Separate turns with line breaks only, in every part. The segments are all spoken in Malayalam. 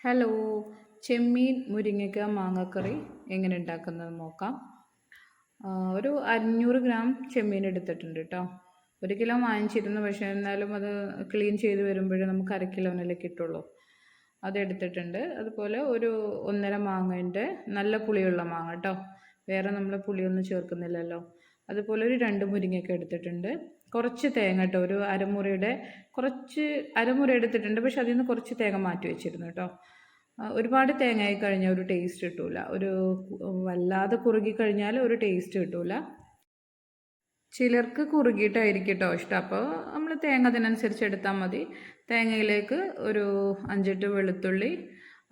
ഹലോ, ചെമ്മീൻ മുരിങ്ങയ്ക്ക മാങ്ങക്കറി എങ്ങനെ ഉണ്ടാക്കുന്നത് നോക്കാം. ഒരു 500 ഗ്രാം ചെമ്മീൻ എടുത്തിട്ടുണ്ട് കേട്ടോ. 1 കിലോ വാങ്ങിച്ചിരുന്നു, പക്ഷേ എന്നാലും അത് ക്ലീൻ ചെയ്ത് വരുമ്പോഴേ നമുക്ക് 1/2 കിലോനല്ലേ കിട്ടുള്ളൂ. അതെടുത്തിട്ടുണ്ട്. അതുപോലെ ഒരു 1.5 മാങ്ങേൻ്റെ നല്ല പുളിയുള്ള മാങ്ങ കേട്ടോ, വേറെ നമ്മൾ പുളിയൊന്നും ചേർക്കുന്നില്ലല്ലോ. അതുപോലെ ഒരു 2 മുരിങ്ങയ്ക്ക എടുത്തിട്ടുണ്ട്. കുറച്ച് തേങ്ങ കേട്ടോ, ഒരു അരമുറി എടുത്തിട്ടുണ്ട്, പക്ഷെ അതിൽ നിന്ന് കുറച്ച് തേങ്ങ മാറ്റി വെച്ചിരുന്നു കേട്ടോ. ഒരുപാട് തേങ്ങ ആയി കഴിഞ്ഞാൽ ഒരു ടേസ്റ്റ് കിട്ടൂല, വല്ലാതെ കുറുകി കഴിഞ്ഞാൽ ഒരു ടേസ്റ്റ് കിട്ടൂല. ചിലർക്ക് കുറുകിയിട്ടായിരിക്കും കേട്ടോ ഇഷ്ടം, അപ്പോൾ നമ്മൾ തേങ്ങ അതിനനുസരിച്ച് എടുത്താൽ മതി. തേങ്ങയിലേക്ക് ഒരു 5-8 വെളുത്തുള്ളി,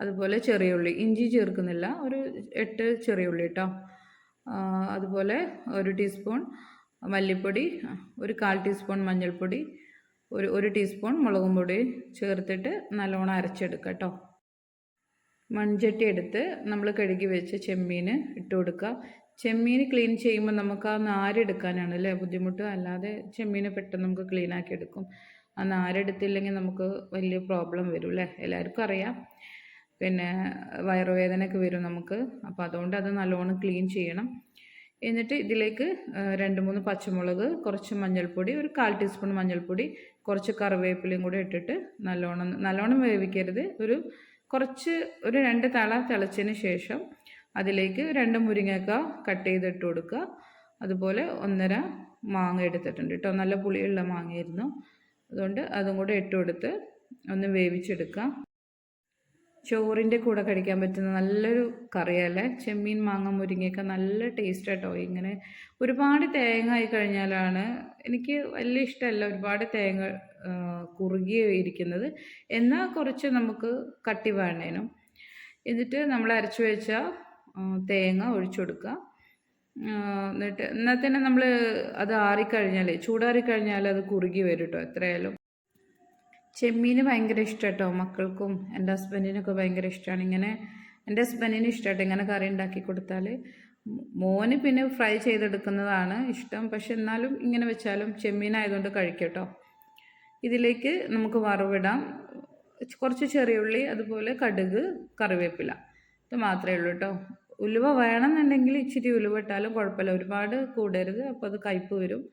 അതുപോലെ ചെറിയ ഉള്ളി, ഇഞ്ചി ചേർക്കുന്നില്ല, ഒരു 8 ചെറിയ ഉള്ളി കേട്ടോ. അതുപോലെ 1 ടീസ്പൂൺ മല്ലിപ്പൊടി, ഒരു 1/4 ടീസ്പൂൺ മഞ്ഞൾപ്പൊടി, ഒരു ടീസ്പൂൺ മുളകും പൊടി ചേർത്തിട്ട് നല്ലോണം അരച്ചെടുക്കുക കേട്ടോ. മൺചട്ടി എടുത്ത് നമ്മൾ കഴുകി വെച്ച് ചെമ്മീൻ ഇട്ട് കൊടുക്കുക. ചെമ്മീൻ ക്ലീൻ ചെയ്യുമ്പോൾ നമുക്ക് ആ നാരെടുക്കാനാണ് അല്ലേ ബുദ്ധിമുട്ട്, അല്ലാതെ ചെമ്മീനെ പെട്ടെന്ന് നമുക്ക് ക്ലീൻ ആക്കി എടുക്കും. ആ നാരെടുത്തില്ലെങ്കിൽ നമുക്ക് വലിയ പ്രോബ്ലം വരും അല്ലേ, എല്ലാവർക്കും അറിയാം. പിന്നെ വയറുവേദനയൊക്കെ വരും നമുക്ക്, അപ്പോൾ അതുകൊണ്ട് അത് നല്ലോണം ക്ലീൻ ചെയ്യണം. എന്നിട്ട് ഇതിലേക്ക് 2-3 പച്ചമുളക്, കുറച്ച് മഞ്ഞൾപ്പൊടി, ഒരു 1/4 ടീസ്പൂൺ മഞ്ഞൾപ്പൊടി, കുറച്ച് കറിവേപ്പിലയും കൂടി ഇട്ടിട്ട് നല്ലോണം വേവിക്കരുത്. ഒരു 2 തള തിളച്ചതിന് ശേഷം അതിലേക്ക് 2 മുരിങ്ങക്ക കട്ട് ചെയ്തിട്ട് കൊടുക്കുക. അതുപോലെ 1.5 മാങ്ങ എടുത്തിട്ടുണ്ട് കേട്ടോ, നല്ല പുളിയുള്ള മാങ്ങയായിരുന്നു, അതുകൊണ്ട് അതും കൂടെ ഇട്ട് കൊടുത്ത് ഒന്ന് വേവിച്ചെടുക്കുക. ചോറിൻ്റെ കൂടെ കഴിക്കാൻ പറ്റുന്ന നല്ലൊരു കറിയല്ലേ ചെമ്മീൻ മാങ്ങ മുരിങ്ങയൊക്കെ, നല്ല ടേസ്റ്റ് കേട്ടോ. ഇങ്ങനെ ഒരുപാട് തേങ്ങ ആയി കഴിഞ്ഞാലാണ് എനിക്ക് വലിയ ഇഷ്ടമല്ല, ഒരുപാട് തേങ്ങ കുറുകി ഇരിക്കുന്നത്. എന്നാൽ കുറച്ച് നമുക്ക് കട്ടി വേണേനും. എന്നിട്ട് നമ്മൾ അരച്ചു വെച്ച തേങ്ങ ഒഴിച്ചു കൊടുക്കുക. എന്നിട്ട് എന്നാൽ തന്നെ നമ്മൾ അത് ചൂടാറിക്കഴിഞ്ഞാൽ അത് കുറുകി വരും കേട്ടോ. എത്രയായാലും ചെമ്മീൻ ഭയങ്കര ഇഷ്ടം കേട്ടോ, മക്കൾക്കും എൻ്റെ ഹസ്ബൻഡിനൊക്കെ ഭയങ്കര ഇഷ്ടമാണ്. എൻ്റെ ഹസ്ബൻഡിന് ഇഷ്ടമായിട്ട് ഇങ്ങനെ കറി ഉണ്ടാക്കി കൊടുത്താൽ. മോന് പിന്നെ ഫ്രൈ ചെയ്തെടുക്കുന്നതാണ് ഇഷ്ടം, പക്ഷെ എന്നാലും ഇങ്ങനെ വെച്ചാലും ചെമ്മീനായതുകൊണ്ട് കഴിക്കും കേട്ടോ. ഇതിലേക്ക് നമുക്ക് വറവിടാം. കുറച്ച് ചെറിയ ഉള്ളി, അതുപോലെ കടുക്, കറിവേപ്പില, ഇത് മാത്രമേ ഉള്ളൂ കേട്ടോ. ഉലുവ വേണമെന്നുണ്ടെങ്കിൽ ഇച്ചിരി ഉലുവ ഇട്ടാലും കുഴപ്പമില്ല, ഒരുപാട് കൂടരുത്, അപ്പോൾ അത് കയ്പ്പ് വരും.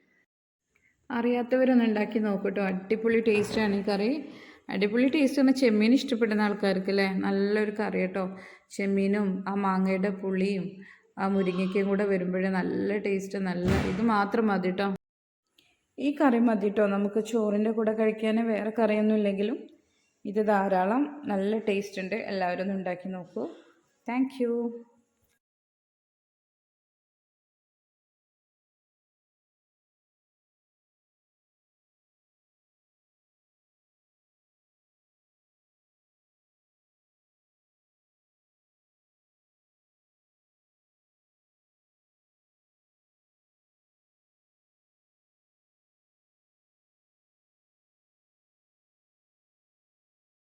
അറിയാത്തവരൊന്നും ഉണ്ടാക്കി നോക്കൂട്ടോ, അടിപൊളി ടേസ്റ്റാണ് ഈ കറി. അടിപൊളി ടേസ്റ്റ് പറഞ്ഞാൽ ചെമ്മീൻ ഇഷ്ടപ്പെടുന്ന ആൾക്കാർക്ക് അല്ലേ നല്ലൊരു കറി കേട്ടോ. ചെമ്മീനും ആ മാങ്ങയുടെ പുളിയും ആ മുരിങ്ങയ്ക്കയും കൂടെ വരുമ്പോഴേ നല്ല ടേസ്റ്റ്, ഇത് മാത്രം മതി കേട്ടോ. ഈ കറി മതി കേട്ടോ നമുക്ക് ചോറിൻ്റെ കൂടെ കഴിക്കാൻ, വേറെ കറിയൊന്നും ഇല്ലെങ്കിലും ഇത് ധാരാളം. നല്ല ടേസ്റ്റ് ഉണ്ട്, എല്ലാവരും ഒന്ന് ഉണ്ടാക്കി നോക്കൂ. താങ്ക്